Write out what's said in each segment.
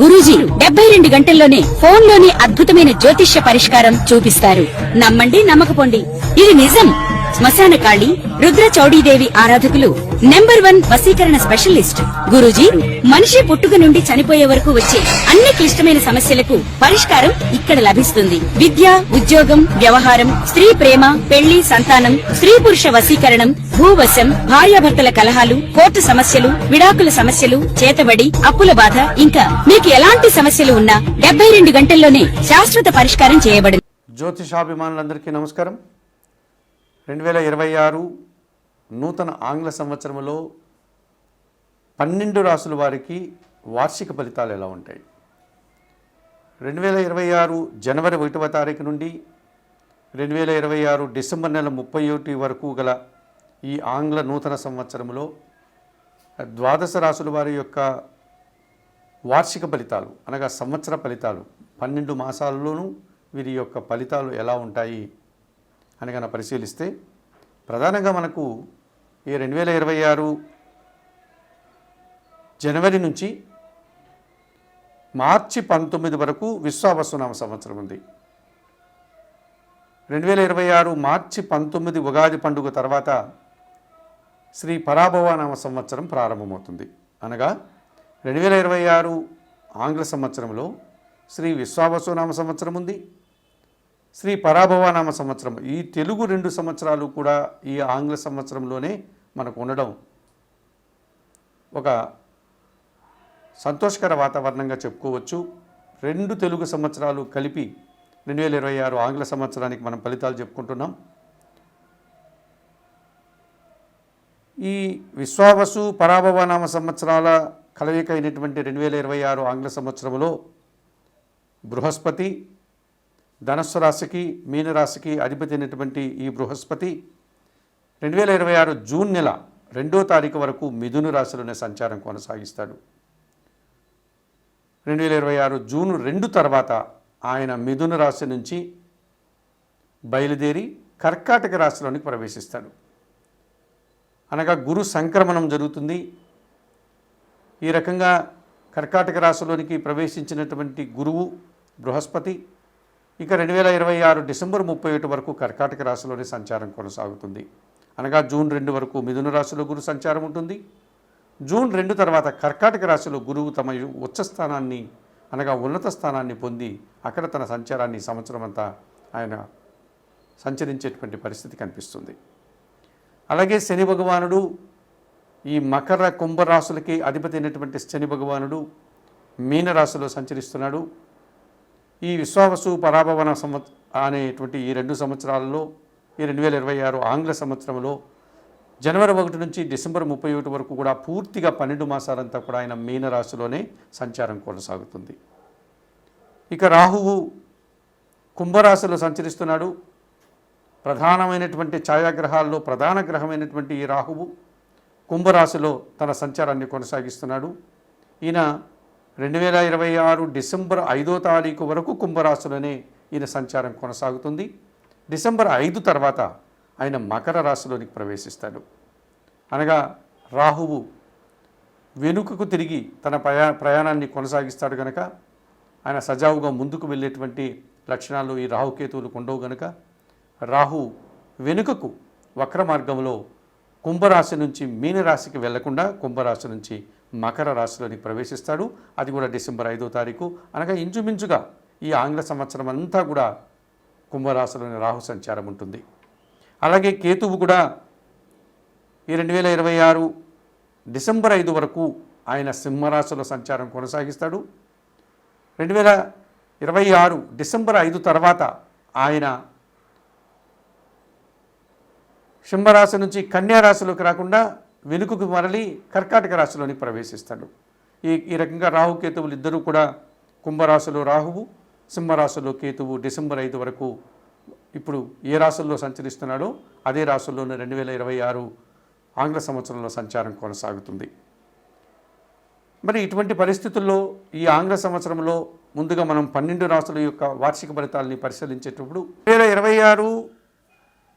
గురూజీ 72 గంటల్లోనే ఫోన్ లోని అద్భుతమైన జ్యోతిష్య పరిష్కారం చూపిస్తారు. నమ్మండి, నమ్మకపోండి, ఇది నిజం. శ్మశాన కాళి రుద్ర చౌడీదేవి ఆరాధకులు నంబర్ 1 వశీకరణ స్పెషలిస్ట్. గురూజీ మనిషి పుట్టుక నుండి చనిపోయే వరకు వచ్చే అన్ని క్లిష్టమైన సమస్యలకు పరిష్కారం ఇక్కడ లభిస్తుంది. విద్య, ఉద్యోగం, వ్యవహారం, స్త్రీ ప్రేమ, పెళ్లి, సంతానం, స్త్రీ పురుష వశీకరణం, భూవశం, భార్యాభర్తల కలహాలు, కోర్టు సమస్యలు, విడాకుల సమస్యలు, చేతబడి, అప్పుల బాధ, ఇంకా మీకు ఎలాంటి సమస్యలు ఉన్నా 72 గంటల్లోనే శాశ్వత పరిష్కారం చేయబడింది. జ్యోతిషాభిమానులందరికీ నమస్కారం. 2026 నూతన ఆంగ్ల సంవత్సరంలో 12 రాసుల వారికి వార్షిక ఫలితాలు ఎలా ఉంటాయి? 2026 జనవరి 1వ తారీఖు నుండి 2026 డిసెంబర్ నెల 31 వరకు గల ఈ ఆంగ్ల నూతన సంవత్సరంలో 12 రాసుల వారి యొక్క వార్షిక ఫలితాలు అనగా సంవత్సర ఫలితాలు 12 మాసాలలోనూ వీరి యొక్క ఫలితాలు ఎలా ఉంటాయి అని కనుక పరిశీలిస్తే ప్రధానంగా మనకు ఈ 2026 జనవరి నుంచి మార్చి 19 వరకు విశ్వావసునామ సంవత్సరం ఉంది. 2026 మార్చి 19 ఉగాది పండుగ తర్వాత శ్రీ పరాభవనామ సంవత్సరం ప్రారంభమవుతుంది. అనగా 2026 ఆంగ్ల సంవత్సరంలో శ్రీ విశ్వావసునామ సంవత్సరం ఉంది, శ్రీ పరాభవనామ సంవత్సరం. ఈ తెలుగు 2 సంవత్సరాలు కూడా ఈ ఆంగ్ల సంవత్సరంలోనే మనకు ఉండడం ఒక సంతోషకర వాతావరణంగా చెప్పుకోవచ్చు. 2 తెలుగు సంవత్సరాలు కలిపి 2026 ఆంగ్ల సంవత్సరానికి మనం ఫలితాలు చెప్పుకుంటున్నాం. ఈ విశ్వావసు పరాభవనామ సంవత్సరాల కలయిక అయినటువంటి 2026 ఆంగ్ల సంవత్సరంలో బృహస్పతి ధనస్సు రాశికి, మీనరాశికి అధిపతి అయినటువంటి ఈ బృహస్పతి 2026 జూన్ నెల 2వ తారీఖు వరకు మిథున రాశిలోనే సంచారం కొనసాగిస్తాడు. 2026 జూన్ 2 తర్వాత ఆయన మిథున రాశి నుంచి బయలుదేరి కర్కాటక రాశిలోనికి ప్రవేశిస్తాడు. అనగా గురు సంక్రమణం జరుగుతుంది. ఈ రకంగా కర్కాటక రాశిలోనికి ప్రవేశించినటువంటి గురువు బృహస్పతి ఇక 2026 డిసెంబర్ 31 వరకు కర్కాటక రాశిలోనే సంచారం కొనసాగుతుంది. అనగా జూన్ 2 వరకు మిథున రాశిలో గురు సంచారం ఉంటుంది. జూన్ 2 తర్వాత కర్కాటక రాశిలో గురువు తమ ఉచ్చ స్థానాన్ని అనగా ఉన్నత స్థానాన్ని పొంది అక్కడ తన సంచారాన్ని సంవత్సరం అంతా ఆయన సంచరించేటువంటి పరిస్థితి కనిపిస్తుంది. అలాగే శని భగవానుడు ఈ మకర కుంభరాశులకి అధిపతి అయినటువంటి శని భగవానుడు మీనరాశిలో సంచరిస్తున్నాడు. ఈ విశ్వావసు పరాభవన అనేటువంటి ఈ 2 సంవత్సరాలలో ఈ 2026 ఆంగ్ల సంవత్సరంలో జనవరి 1 నుంచి డిసెంబర్ 31 వరకు కూడా పూర్తిగా 12 మాసాలంతా కూడా ఆయన మీనరాశిలోనే సంచారం కొనసాగుతుంది. ఇక రాహువు కుంభరాశిలో సంచరిస్తున్నాడు. ప్రధానమైనటువంటి ఛాయాగ్రహాల్లో ప్రధాన గ్రహమైనటువంటి ఈ రాహువు కుంభరాశిలో తన సంచారాన్ని కొనసాగిస్తున్నాడు. ఈయన 2026 డిసెంబర్ 5వ తారీఖు వరకు కుంభరాశిలోనే ఈయన సంచారం కొనసాగుతుంది. డిసెంబర్ 5 తర్వాత ఆయన మకర రాశిలోనికి ప్రవేశిస్తాడు. అనగా రాహువు వెనుకకు తిరిగి తన ప్రయాణాన్ని కొనసాగిస్తాడు కనుక ఆయన సజావుగా ముందుకు వెళ్ళేటువంటి లక్షణాలు ఈ రాహుకేతువులకు ఉండవు కనుక రాహు వెనుకకు వక్ర మార్గంలో కుంభరాశి నుంచి మీనరాశికి వెళ్లకుండా కుంభరాశి నుంచి మకర రాశిలోనికి ప్రవేశిస్తాడు. అది కూడా డిసెంబర్ 5వ తారీఖు. అనగా ఇంచుమించుగా ఈ ఆంగ్ల సంవత్సరం అంతా కూడా కుంభరాశిలోని రాహు సంచారం ఉంటుంది. అలాగే కేతువు కూడా ఈ 2026 డిసెంబర్ 5 వరకు ఆయన సింహరాశిలో సంచారం కొనసాగిస్తాడు. 2026 డిసెంబర్ 5 తర్వాత ఆయన సింహరాశి నుంచి కన్యా రాశిలోకి రాకుండా వెనుకకు మరలి కర్కాటక రాశిలోని ప్రవేశిస్తాడు. ఈ రకంగా రాహుకేతువులు ఇద్దరూ కూడా కుంభరాశిలో రాహువు, సింహరాశిలో కేతువు డిసెంబర్ 5 వరకు ఇప్పుడు ఏ రాశుల్లో సంచరిస్తున్నాడో అదే రాశుల్లోనే 2026 ఆంగ్ల సంవత్సరంలో సంచారం కొనసాగుతుంది. మరి ఇటువంటి పరిస్థితుల్లో ఈ ఆంగ్ల సంవత్సరంలో ముందుగా మనం 12 రాశుల యొక్క వార్షిక ఫలితాలని పరిశీలించేటప్పుడు 2026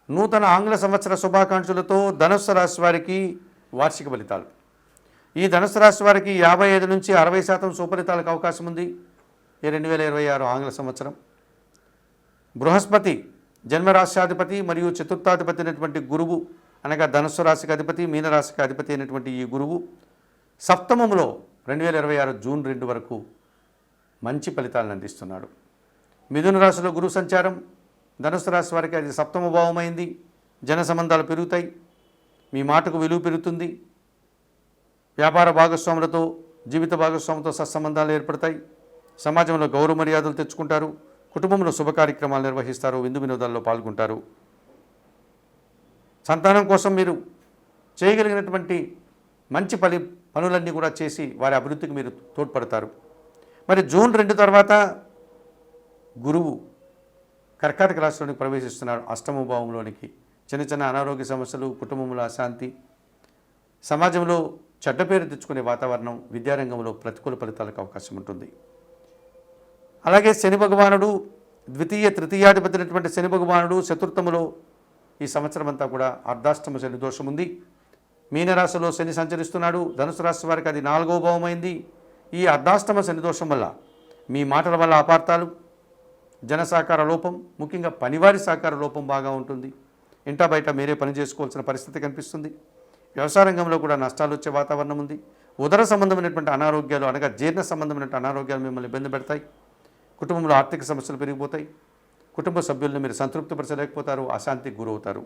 నూతన ఆంగ్ల సంవత్సర శుభాకాంక్షలతో ధనుస్సు రాశి వారికి వార్షిక ఫలితాలు. ఈ ధనుసు రాశి వారికి 55 నుంచి 60% సుఫలితాలకు అవకాశం ఉంది ఈ 2026 ఆంగ్ల సంవత్సరం. బృహస్పతి జన్మరాశ్యాధిపతి మరియు చతుర్థాధిపతి అయినటువంటి గురువు, అనగా ధనుస్సు రాశికి అధిపతి, మీనరాశికి అధిపతి అయినటువంటి ఈ గురువు సప్తమంలో 2026 జూన్ 2 వరకు మంచి ఫలితాలను అందిస్తున్నాడు. మిథున రాశిలో గురువు సంచారం ధనుస్సు రాశి వారికి అది సప్తమ భావమైంది. జన సంబంధాలు పెరుగుతాయి, మీ మాటకు విలువ పెరుగుతుంది, వ్యాపార భాగస్వాములతో, జీవిత భాగస్వాములతో సత్సంబంధాలు ఏర్పడతాయి, సమాజంలో గౌరవ మర్యాదలు తెచ్చుకుంటారు, కుటుంబంలో శుభ కార్యక్రమాలు నిర్వహిస్తారు, విందు వినోదాల్లో పాల్గొంటారు. సంతానం కోసం మీరు చేయగలిగినటువంటి మంచి పనులన్నీ కూడా చేసి వారి అభివృద్ధికి మీరు తోడ్పడతారు. మరి జూన్ 2 తర్వాత గురువు కర్కాటక రాశిలోనికి ప్రవేశిస్తున్నాడు, అష్టమ భావంలోనికి. చిన్న చిన్న అనారోగ్య సమస్యలు, కుటుంబంలో అశాంతి, సమాజంలో చెడ్డ పేరు తెచ్చుకునే వాతావరణం, విద్యారంగంలో ప్రతికూల ఫలితాలకు అవకాశం ఉంటుంది. అలాగే శని భగవానుడు ద్వితీయ తృతీయాధిపతి అయినటువంటి శని భగవానుడు చతుర్థములో ఈ సంవత్సరం అంతా కూడా అర్ధాష్టమ శని దోషం ఉంది. మీనరాశిలో శని సంచరిస్తున్నాడు. ధనుసు రాశి వారికి అది 4వ భావమైంది. ఈ అర్ధాష్టమ శని దోషం వల్ల మీ మాటల వల్ల అపార్థాలు, జన సహకార లోపం, ముఖ్యంగా పనివారి సహకార లోపం బాగా ఉంటుంది. ఇంటా బయట మీరే పని చేసుకోవాల్సిన పరిస్థితి కనిపిస్తుంది. వ్యవసాయ రంగంలో కూడా నష్టాలు వచ్చే వాతావరణం ఉంది. ఉదర సంబంధమైనటువంటి అనారోగ్యాలు, అనగా జీర్ణ సంబంధమైనటువంటి అనారోగ్యాలు మిమ్మల్ని ఇబ్బంది పెడతాయి. కుటుంబంలో ఆర్థిక సమస్యలు పెరిగిపోతాయి. కుటుంబ సభ్యులను మీరు సంతృప్తిపరచలేకపోతారు, అశాంతికి గురవుతారు.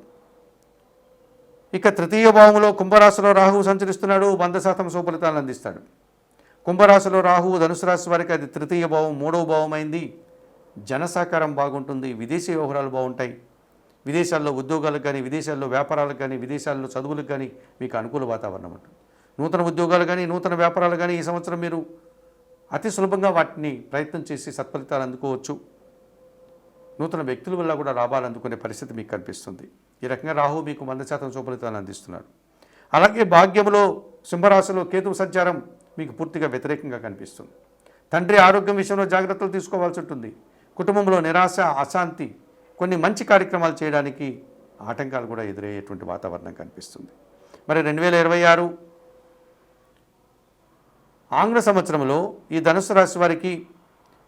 ఇక తృతీయ భావంలో కుంభరాశిలో రాహువు సంచరిస్తున్నాడు, 100% సుఫలితాలను అందిస్తాడు. కుంభరాశిలో రాహువు ధనుసు రాశి వారికి అది తృతీయ భావం, 3వ భావమైంది. జన సహకారం బాగుంటుంది, విదేశీ వ్యవహారాలు బాగుంటాయి. విదేశాల్లో ఉద్యోగాలకు కానీ, విదేశాల్లో వ్యాపారాలకు కానీ, విదేశాల్లో చదువులకు కానీ మీకు అనుకూల వాతావరణం ఉంటుంది. నూతన ఉద్యోగాలు కానీ, నూతన వ్యాపారాలు కానీ ఈ సంవత్సరం మీరు అతి సులభంగా వాటిని ప్రయత్నం చేసి సత్ఫలితాలు అందుకోవచ్చు. నూతన వ్యక్తుల వల్ల కూడా లాభాలు అందుకునే పరిస్థితి మీకు కనిపిస్తుంది. ఈ రకంగా రాహువు మీకు 100% సుఫలితాలను అందిస్తున్నాడు. అలాగే భాగ్యంలో సింహరాశిలో కేతువు సంచారం మీకు పూర్తిగా వ్యతిరేకంగా కనిపిస్తుంది. తండ్రి ఆరోగ్యం విషయంలో జాగ్రత్తలు తీసుకోవాల్సి ఉంటుంది. కుటుంబంలో నిరాశ, అశాంతి, కొన్ని మంచి కార్యక్రమాలు చేయడానికి ఆటంకాలు కూడా ఎదురయ్యేటువంటి వాతావరణం కనిపిస్తుంది. మరి 2026 ఆంగ్ల సంవత్సరంలో ఈ ధనుసు రాశి వారికి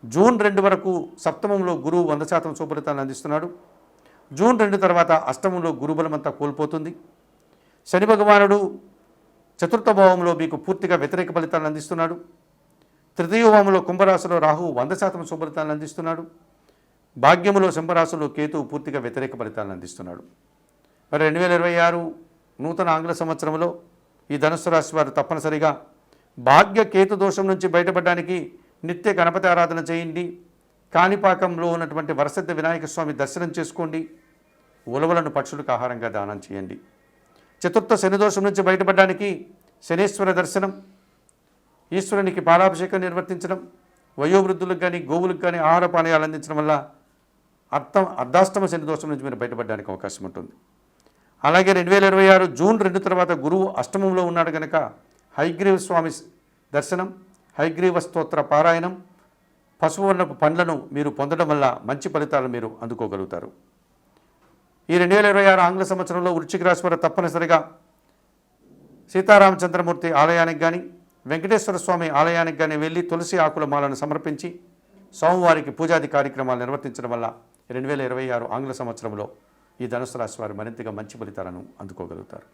జూన్ 2 వరకు సప్తమంలో గురువు 100% సుఫలితాలను అందిస్తున్నాడు. జూన్ 2 తర్వాత అష్టమంలో గురుబలం అంతా కోల్పోతుంది. శని భగవానుడు చతుర్థ భావంలో మీకు పూర్తిగా వ్యతిరేక ఫలితాలను అందిస్తున్నాడు. తృతీయ భావంలో కుంభరాశిలో రాహువు 100% సుఫలితాలను అందిస్తున్నాడు. భాగ్యములో సింహరాశిలో కేతువు పూర్తిగా వ్యతిరేక ఫలితాలను అందిస్తున్నాడు. మరి 2026 నూతన ఆంగ్ల సంవత్సరంలో ఈ ధనుస్సు రాశి వారు తప్పనిసరిగా భాగ్య కేతు దోషం నుంచి బయటపడడానికి నిత్య గణపతి ఆరాధన చేయండి. కాణిపాకంలో ఉన్నటువంటి వరసిద్ధ వినాయక స్వామి దర్శనం చేసుకోండి. ఉలవలను పక్షులకు ఆహారంగా దానం చేయండి. చతుర్థ శని దోషం నుంచి బయటపడడానికి శనేశ్వర దర్శనం, ఈశ్వరునికి పాలాభిషేకం నిర్వర్తించడం, వయోవృద్ధులకు కానీ, గోవులకు కానీ ఆహార పానీయాలు అందించడం వల్ల అర్ధాష్టమ శని దోషం నుంచి మీరు బయటపడడానికి అవకాశం ఉంటుంది. అలాగే 2026 జూన్ 2 తర్వాత గురువు అష్టమంలో ఉన్నాడు కనుక హయగ్రీవ స్వామి దర్శనం, హయగ్రీవ స్తోత్ర పారాయణం, పశువర్ణపు పండ్లను మీరు పొందడం వల్ల మంచి ఫలితాలు మీరు అందుకోగలుగుతారు. ఈ 2026 ఆంగ్ల సంవత్సరంలో వృశ్చిక రాశి వారు తప్పనిసరిగా సీతారామచంద్రమూర్తి ఆలయానికి కానీ, వెంకటేశ్వర స్వామి ఆలయానికి కానీ వెళ్ళి తులసి ఆకుల మాలను సమర్పించి సోమవారికి పూజాది కార్యక్రమాలు నిర్వర్తించడం వల్ల 2026 ఆంగ్ల సంవత్సరంలో ఈ ధనుసు రాశి వారు మరింతగా మంచి ఫలితాలను అందుకోగలుగుతారు.